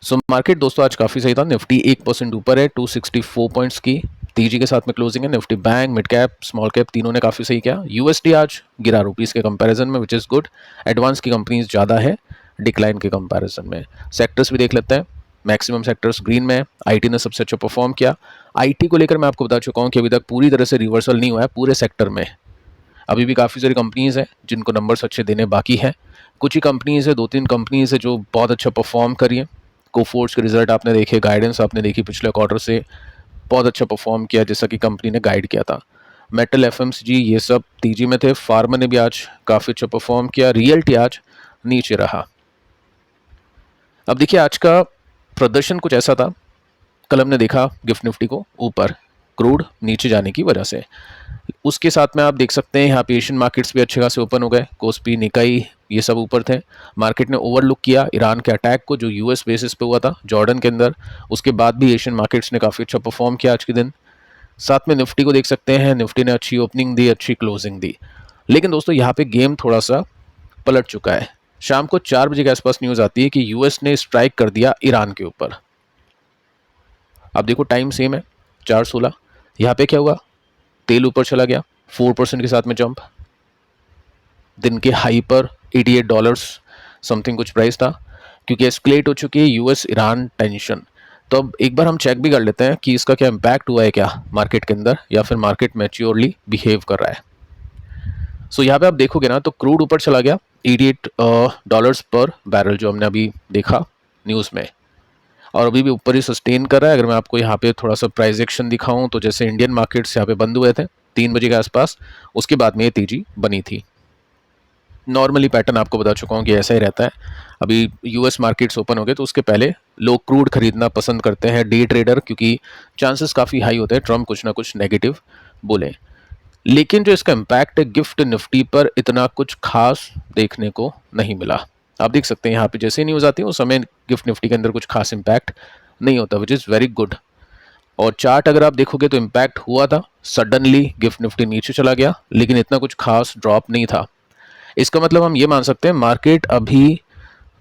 So market दोस्तों आज काफ़ी सही था। निफ्टी 1% ऊपर है 264 पॉइंट्स की तेजी के साथ में क्लोजिंग है। Nifty bank, mid cap, small cap तीनों ने काफ़ी सही किया। यूएसडी आज गिरा रुपीज़ के कंपैरिजन में, विच इज़ गुड। एडवांस की कंपनीज ज़्यादा है डिक्लाइन के कंपैरिजन में। सेक्टर्स भी देख लेते हैं। मैक्सिमम सेक्टर्स ग्रीन में है। आईटी ने सबसे अच्छा परफॉर्म किया। आईटी को लेकर मैं आपको बता चुका हूँ कि अभी तक पूरी तरह से रिवर्सल नहीं हुआ है पूरे सेक्टर में। अभी भी काफ़ी सारी कंपनीज़ हैं जिनको नंबर्स अच्छे देने बाकी हैं। कुछ ही कंपनीज़ है, 2-3 कंपनीज़ है जो बहुत अच्छा परफॉर्म करी हैं। कोफोर्स के रिजल्ट आपने देखे, गाइडेंस आपने देखी, पिछले क्वार्टर से बहुत अच्छा परफॉर्म किया जैसा कि कंपनी ने गाइड किया था। मेटल, एफएमसीजी ये सब तेजी में थे। फार्मा ने भी आज काफ़ी अच्छा परफॉर्म किया। रियल्टी आज नीचे रहा। अब देखिए आज का प्रदर्शन कुछ ऐसा था। कल हमने देखा गिफ्ट निफ्टी को ऊपर, क्रूड नीचे जाने की वजह से। उसके साथ में आप देख सकते हैं यहाँ पे एशियन मार्केट्स भी अच्छे खासे ओपन हो गए। कोस्पी, निकाई ये सब ऊपर थे। मार्केट ने ओवरलुक किया ईरान के अटैक को जो यूएस बेसिस पे हुआ था जॉर्डन के अंदर। उसके बाद भी एशियन मार्केट्स ने काफ़ी अच्छा परफॉर्म किया आज के दिन। साथ में निफ्टी को देख सकते हैं। निफ्टी ने अच्छी ओपनिंग दी, अच्छी क्लोजिंग दी। लेकिन दोस्तों यहाँ पे गेम थोड़ा सा पलट चुका है। शाम को 4 बजे के आसपास न्यूज़ आती है कि यूएस ने स्ट्राइक कर दिया ईरान के ऊपर। अब देखो टाइम सेम है 4:16। यहाँ पे क्या हुआ, तेल ऊपर चला गया 4% के साथ में जंप। दिन के हाई पर $88 समथिंग कुछ प्राइस था, क्योंकि एस्केलेट हो चुकी है यूएस ईरान टेंशन। तो अब एक बार हम चेक भी कर लेते हैं कि इसका क्या इम्पैक्ट हुआ है क्या मार्केट के अंदर, या फिर मार्केट मैच्योरली बिहेव कर रहा है। सो यहाँ पे आप देखोगे ना तो क्रूड ऊपर चला गया $88 पर बैरल जो हमने अभी देखा न्यूज़ में, और अभी भी ऊपर ही सस्टेन कर रहा है। अगर मैं आपको यहाँ पे थोड़ा सा प्राइस एक्शन दिखाऊं तो जैसे इंडियन मार्केट्स यहाँ पे बंद हुए थे 3 बजे के आसपास, उसके बाद में ये तेजी बनी थी। नॉर्मली पैटर्न आपको बता चुका हूँ कि ऐसा ही रहता है। अभी यूएस मार्केट्स ओपन हो गए तो उसके पहले लोग क्रूड खरीदना पसंद करते हैं, डे ट्रेडर, क्योंकि चांसेस काफ़ी हाई होते हैं ट्रम्प कुछ ना कुछ नेगेटिव बोले। लेकिन जो इसका इम्पैक्ट है गिफ्ट निफ्टी पर इतना कुछ खास देखने को नहीं मिला। आप देख सकते हैं यहाँ पे जैसे ही न्यूज़ आती है उस समय गिफ्ट निफ्टी के अंदर कुछ खास इम्पैक्ट नहीं होता, विच इज़ वेरी गुड। और चार्ट अगर आप देखोगे तो इम्पैक्ट हुआ था, सडनली गिफ्ट निफ्टी नीचे चला गया, लेकिन इतना कुछ खास ड्रॉप नहीं था। इसका मतलब हम ये मान सकते हैं मार्केट अभी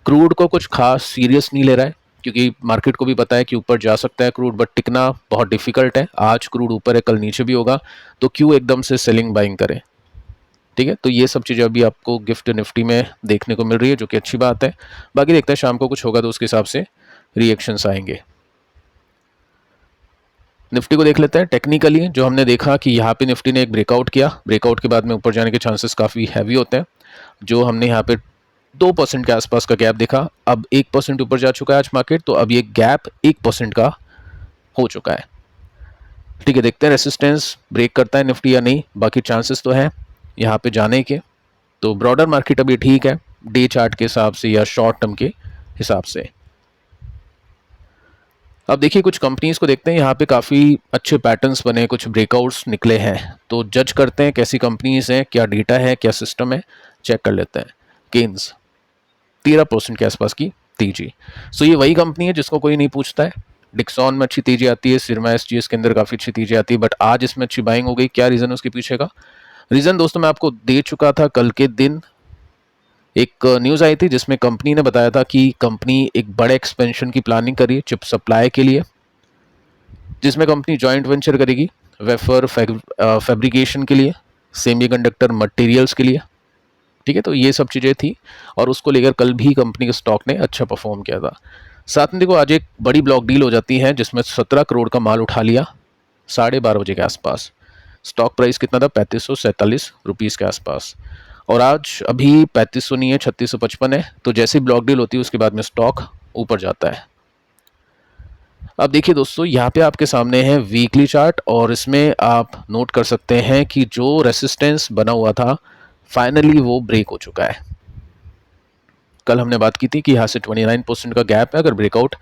क्रूड को कुछ खास सीरियस नहीं ले रहा है, क्योंकि मार्केट को भी पता है कि ऊपर जा सकता है क्रूड, बट टिकना बहुत डिफिकल्ट है। आज क्रूड ऊपर है, कल नीचे भी होगा, तो क्यों एकदम से सेलिंग बाइंग करें। ठीक है, तो ये सब चीज़ें अभी आपको गिफ्ट निफ्टी में देखने को मिल रही है, जो कि अच्छी बात है। बाकी देखते हैं शाम को कुछ होगा तो उसके हिसाब से रिएक्शंस आएंगे। निफ्टी को देख लेते हैं टेक्निकली। जो हमने देखा कि यहाँ पे निफ्टी ने एक ब्रेकआउट किया, ब्रेकआउट के बाद में ऊपर जाने के चांसेस काफ़ी हैवी होते हैं। जो हमने यहाँ पे 2% के आसपास का गैप देखा, अब 1% ऊपर जा चुका है आज मार्केट, तो अब ये गैप 1% का हो चुका है। ठीक है, देखते हैं रेसिस्टेंस ब्रेक करता है निफ्टी या नहीं। बाकी चांसेस तो हैं यहाँ पे जाने के। तो ब्रॉडर मार्केट अभी ठीक है डे चार्ट के हिसाब से या शॉर्ट टर्म के हिसाब से। अब देखिए कुछ कंपनीज को देखते हैं, यहाँ पे काफ़ी अच्छे पैटर्न्स बने, कुछ ब्रेकआउट्स निकले हैं, तो जज करते हैं कैसी कंपनीज हैं, क्या डेटा है, क्या सिस्टम है, चेक कर लेते हैं। केन्स 13% के आसपास की तेजी। सो ये वही कंपनी है जिसको कोई नहीं पूछता है। डिक्सॉन में अच्छी तेजी आती है, सिरमा एसजीएस के अंदर काफ़ी अच्छी तेजी आती है, बट आज इसमें अच्छी बाइंग हो गई। क्या रीज़न है उसके पीछे का? रीज़न दोस्तों मैं आपको दे चुका था कल के दिन। एक न्यूज़ आई थी जिसमें कंपनी ने बताया था कि कंपनी एक बड़े एक्सपेंशन की प्लानिंग करी है चिप सप्लाई के लिए, जिसमें कंपनी जॉइंट वेंचर करेगी वेफर फैब्रिकेशन के लिए, सेमीकंडक्टर मटेरियल्स के लिए। ठीक है, तो ये सब चीज़ें थी और उसको लेकर कल भी कंपनी के स्टॉक ने अच्छा परफॉर्म किया था। साथ में देखो आज एक बड़ी ब्लॉक डील हो जाती है जिसमें 17 करोड़ का माल उठा लिया 12:30 बजे के आसपास। स्टॉक प्राइस कितना था? 3547 रुपीज़ के आसपास। और आज अभी 3500 नहीं है, 3655 है। तो जैसे ही ब्लॉक डील होती है उसके बाद में स्टॉक ऊपर जाता है। अब देखिए दोस्तों यहाँ पे आपके सामने है वीकली चार्ट, और इसमें आप नोट कर सकते हैं कि जो रेसिस्टेंस बना हुआ था फाइनली वो ब्रेक हो चुका है। कल हमने बात की थी कि यहाँ से 29% का गैप है अगर ब्रेकआउट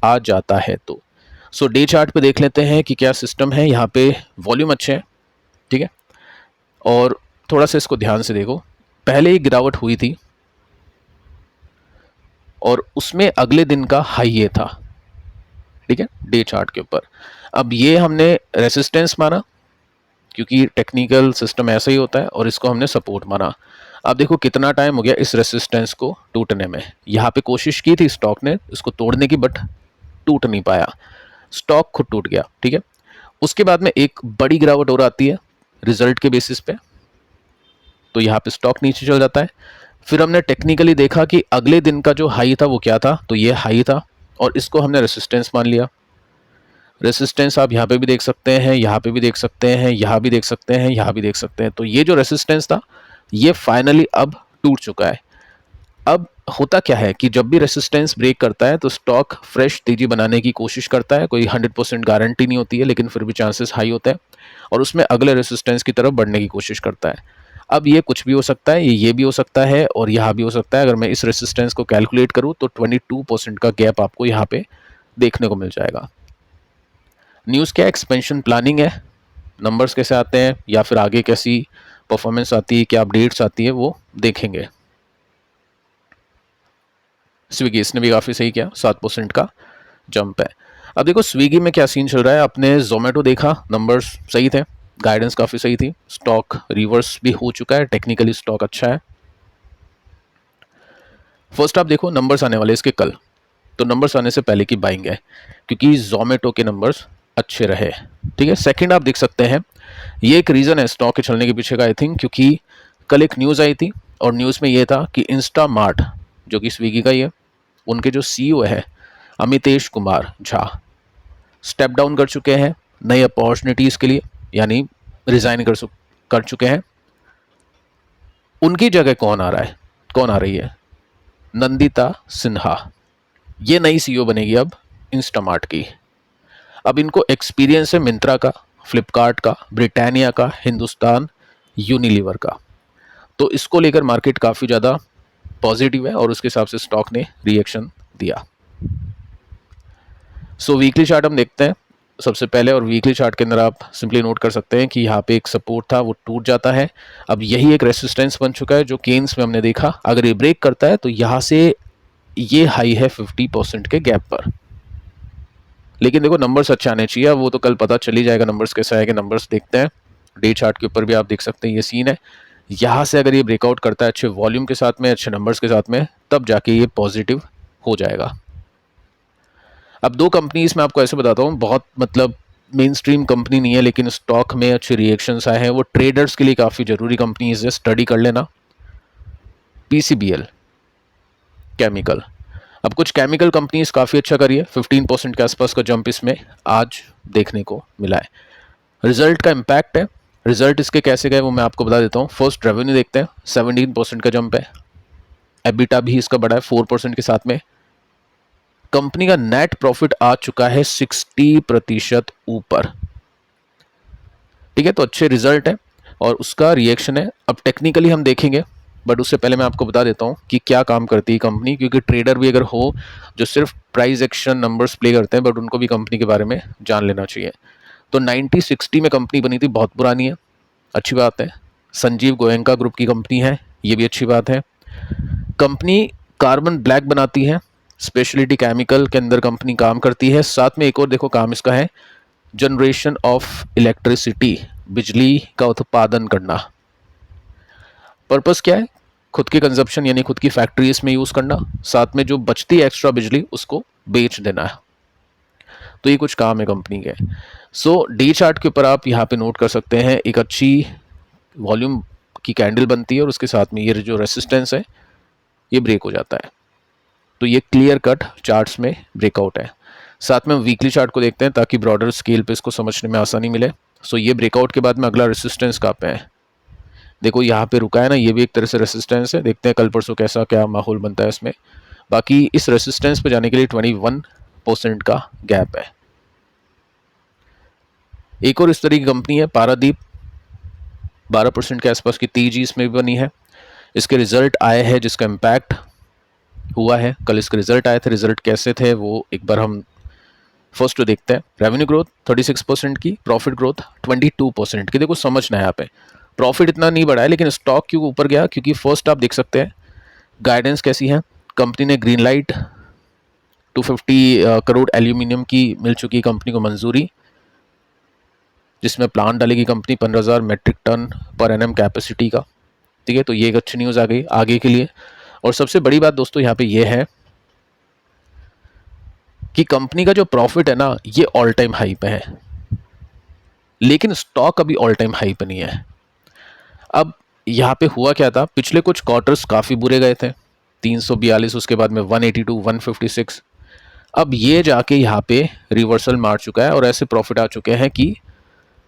आ जाता है तो। सो डे चार्ट पे देख लेते हैं कि क्या सिस्टम है। यहाँ पे वॉल्यूम अच्छे हैं, ठीक है, और थोड़ा सा इसको ध्यान से देखो। पहले ही गिरावट हुई थी और उसमें अगले दिन का हाई ये था, ठीक है, डे चार्ट के ऊपर। अब ये हमने रेसिस्टेंस माना क्योंकि टेक्निकल सिस्टम ऐसा ही होता है, और इसको हमने सपोर्ट माना। अब देखो कितना टाइम हो गया इस रेसिस्टेंस को टूटने में। यहाँ पे कोशिश की थी स्टॉक ने इसको तोड़ने की, बट टूट नहीं पाया, स्टॉक खुद टूट गया। ठीक है, उसके बाद में एक बड़ी गिरावट और आती है रिजल्ट के बेसिस पे, तो यहाँ पे स्टॉक नीचे चल जाता है। फिर हमने टेक्निकली देखा कि अगले दिन का जो हाई था वो क्या था, तो ये हाई था और इसको हमने रेसिस्टेंस मान लिया। रेसिस्टेंस आप यहाँ पे भी देख सकते हैं, यहाँ पे भी देख सकते हैं, यहाँ भी देख सकते हैं, यहाँ भी देख सकते हैं। तो ये जो रेसिस्टेंस था ये फाइनली अब टूट चुका है। अब होता क्या है कि जब भी रेसिस्टेंस ब्रेक करता है तो स्टॉक फ्रेश तेजी बनाने की कोशिश करता है। कोई 100% गारंटी नहीं होती है, लेकिन फिर भी चांसेस हाई होते हैं और उसमें अगले रेसिस्टेंस की तरफ बढ़ने की कोशिश करता है। अब ये कुछ भी हो सकता है, ये भी हो सकता है और यहाँ भी हो सकता है। अगर मैं इस रेसिस्टेंस को कैलकुलेट करूँ तो 22% का गैप आपको यहाँ पे देखने को मिल जाएगा। न्यूज़ क्या एक्सपेंशन प्लानिंग है, नंबर्स कैसे आते हैं या फिर आगे कैसी परफॉर्मेंस आती है, क्या अपडेट्स आती है, वो देखेंगे। स्विगी इसने भी काफ़ी सही किया, 7% का जंप है। अब देखो स्विगी में क्या सीन चल रहा है। आपने जोमेटो देखा, नंबर्स सही थे, गाइडेंस काफ़ी सही थी, स्टॉक रिवर्स भी हो चुका है, टेक्निकली स्टॉक अच्छा है। फर्स्ट आप देखो नंबर्स आने वाले इसके कल, तो नंबर्स आने से पहले की बाइंग है क्योंकि जोमेटो के नंबर्स अच्छे रहे। ठीक है, सेकंड आप देख सकते हैं, ये एक रीज़न है स्टॉक के चलने के पीछे का आई थिंक, क्योंकि कल एक न्यूज़ आई थी और न्यूज़ में ये था कि इंस्टामार्ट जो कि स्विगी का ही है, उनके जो सीईओ है अमितेश कुमार झा स्टेप डाउन कर चुके हैं नई अपॉर्चुनिटीज़ के लिए, यानी रिज़ाइन कर चुके हैं। उनकी जगह कौन आ रहा है, कौन आ रही है, नंदिता सिन्हा, ये नई सीईओ बनेगी अब इंस्टामार्ट की। अब इनको एक्सपीरियंस है मिंत्रा का, फ्लिपकार्ट का, ब्रिटानिया का, हिंदुस्तान यूनिलीवर का, तो इसको लेकर मार्केट काफ़ी ज़्यादा पॉजिटिव है और उसके हिसाब से स्टॉक ने रिएक्शन दिया। सो वीकली चार्ट हम देखते हैं सबसे पहले, और वीकली चार्ट के अंदर आप सिंपली नोट कर सकते हैं कि यहाँ पे एक सपोर्ट था वो टूट जाता है। अब यही एक रेसिस्टेंस बन चुका है जो केन्स में हमने देखा, अगर ये ब्रेक करता है तो यहाँ से ये हाई है 50% के गैप पर। लेकिन देखो नंबर्स अच्छे आने चाहिए, वो तो कल पता चल ही जाएगा नंबर्स कैसे आएंगे। नंबर्स देखते हैं, डे चार्ट के ऊपर भी आप देख सकते हैं ये सीन है। यहाँ से अगर ये ब्रेकआउट करता है अच्छे वॉल्यूम के साथ में, अच्छे नंबर्स के साथ में, तब जाके ये पॉजिटिव हो जाएगा। अब दो कंपनीज मैं आपको ऐसे बताता हूँ, बहुत मतलब मेन स्ट्रीम कंपनी नहीं है लेकिन स्टॉक में अच्छे रिएक्शंस आए हैं, वो ट्रेडर्स के लिए काफ़ी ज़रूरी कंपनीज है, स्टडी कर लेना। पीसीबीएल केमिकल, अब कुछ केमिकल कंपनीज काफ़ी अच्छा करी है, 15% के आसपास का जंप इसमें आज देखने को मिला है। रिजल्ट का इम्पैक्ट है, रिजल्ट इसके कैसे गए वो मैं आपको बता देता हूँ। फर्स्ट रेवेन्यू देखते हैं, 17% का जंप है, एबिटा भी इसका बढ़ा है 4% के साथ में। कंपनी का नेट प्रॉफिट आ चुका है 60% ऊपर। ठीक है, तो अच्छे रिजल्ट है और उसका रिएक्शन है। अब टेक्निकली हम देखेंगे, बट उससे पहले मैं आपको बता देता हूँ कि क्या काम करती है कंपनी, क्योंकि ट्रेडर भी अगर हो जो सिर्फ प्राइस एक्शन नंबर्स प्ले करते हैं, बट उनको भी कंपनी के बारे में जान लेना चाहिए। तो 1960 में कंपनी बनी थी, बहुत पुरानी है, अच्छी बात है। संजीव गोयनका ग्रुप की कंपनी है, ये भी अच्छी बात है। कंपनी कार्बन ब्लैक बनाती है, स्पेशलिटी केमिकल के अंदर कंपनी काम करती है। साथ में एक और देखो काम इसका है, जनरेशन ऑफ इलेक्ट्रिसिटी, बिजली का उत्पादन करना। पर्पस क्या है, खुद के कंजप्शन यानी खुद की फैक्ट्रीज में यूज़ करना, साथ में जो बचती है एक्स्ट्रा बिजली उसको बेच देना है। तो ये कुछ काम है कंपनी के। सो डी चार्ट के ऊपर आप यहाँ पे नोट कर सकते हैं, एक अच्छी वॉल्यूम की कैंडल बनती है और उसके साथ में ये जो रेसिस्टेंस है ये ब्रेक हो जाता है। तो ये क्लियर कट चार्ट्स में ब्रेकआउट है। साथ में हम वीकली चार्ट को देखते हैं ताकि ब्रॉडर स्केल पे इसको समझने में आसानी मिले। सो ये ब्रेकआउट के बाद में अगला रेसिस्टेंस कहाँ पे है, देखो यहाँ पे रुका है ना, ये भी एक तरह से रेसिस्टेंस है। देखते हैं कल परसों कैसा क्या माहौल बनता है इसमें। बाकी इस रेसिस्टेंस पे जाने के लिए 21% का गैप है। एक और इस तरह की कंपनी है पारादीप, 12% के आसपास की तेजी इसमें भी बनी है। इसके रिजल्ट आए हैं जिसका इम्पैक्ट हुआ है, कल इसके रिजल्ट आए थे। रिजल्ट कैसे थे वो एक बार हम फर्स्ट तो देखते हैं। रेवेन्यू ग्रोथ 36% की, प्रॉफिट ग्रोथ 22% की। देखो समझना है यहाँ पे, प्रॉफिट इतना नहीं बढ़ा है लेकिन स्टॉक क्यों ऊपर गया, क्योंकि फर्स्ट आप देख सकते हैं गाइडेंस कैसी है। कंपनी ने ग्रीन लाइट 250 करोड़ एल्यूमिनियम की मिल चुकी कंपनी को मंजूरी, जिसमें प्लांट डालेगी कंपनी 15,000 मेट्रिक टन पर एनएम कैपेसिटी का। ठीक है, तो ये एक अच्छी न्यूज़ आ गई आगे के लिए। और सबसे बड़ी बात दोस्तों यहाँ पे ये है कि कंपनी का जो प्रॉफिट है ना, ये ऑल टाइम हाई पे है, लेकिन स्टॉक अभी ऑल टाइम हाई पे नहीं है। अब यहाँ पे हुआ क्या था, पिछले कुछ क्वार्टर्स काफ़ी बुरे गए थे, 342, उसके बाद में 182, 156। अब ये जाके यहाँ पे रिवर्सल मार चुका है और ऐसे प्रॉफिट आ चुके हैं कि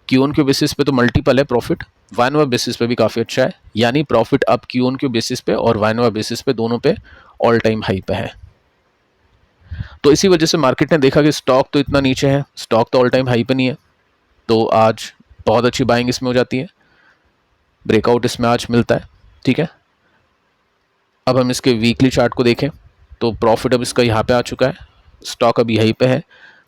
क्यून क्यू बेसिस पे तो मल्टीपल है प्रॉफिट, वन व बेसिस पे भी काफ़ी अच्छा है, यानी प्रॉफिट अब क्यून क्यू बेसिस पे और वन व बेसिस पे दोनों पे ऑल टाइम हाई पे है। तो इसी वजह से मार्केट ने देखा कि स्टॉक तो इतना नीचे है, स्टॉक तो ऑल टाइम हाई पे नहीं है, तो आज बहुत अच्छी बाइंग इसमें हो जाती है, ब्रेकआउट इसमें आज मिलता है। ठीक है, अब हम इसके वीकली चार्ट को देखें तो प्रॉफिट अब इसका यहाँ पे आ चुका है, स्टॉक अभी यहीं पे है।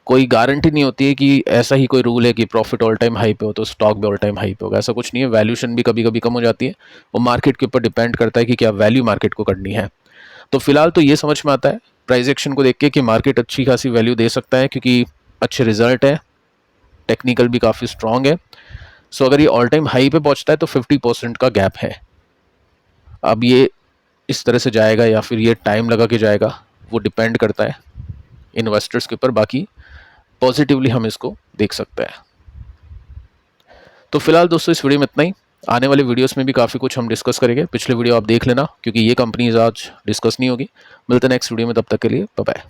कोई गारंटी नहीं होती है कि ऐसा ही कोई रूल है कि प्रॉफिट ऑल टाइम हाई पे हो तो स्टॉक भी ऑल टाइम हाई पे होगा, ऐसा कुछ नहीं है। वैल्यूशन भी कभी कभी कम हो जाती है, वो मार्केट के ऊपर डिपेंड करता है कि क्या वैल्यू मार्केट को करनी है। तो फिलहाल तो ये समझ में आता है प्राइस एक्शन को देख के कि मार्केट अच्छी खासी वैल्यू दे सकता है, क्योंकि अच्छे रिजल्ट है, टेक्निकल भी काफ़ी स्ट्रांग है। सो अगर ये ऑल टाइम हाई पे पहुंचता है तो 50% का गैप है। अब ये इस तरह से जाएगा या फिर ये टाइम लगा के जाएगा, वो डिपेंड करता है इन्वेस्टर्स के ऊपर। बाकी पॉजिटिवली हम इसको देख सकते हैं। तो फिलहाल दोस्तों इस वीडियो में इतना ही, आने वाले वीडियोस में भी काफ़ी कुछ हम डिस्कस करेंगे। पिछले वीडियो आप देख लेना, क्योंकि ये कंपनीज आज डिस्कस नहीं होगी। मिलते हैं नेक्स्ट वीडियो में, तब तक के लिए बाय बाय।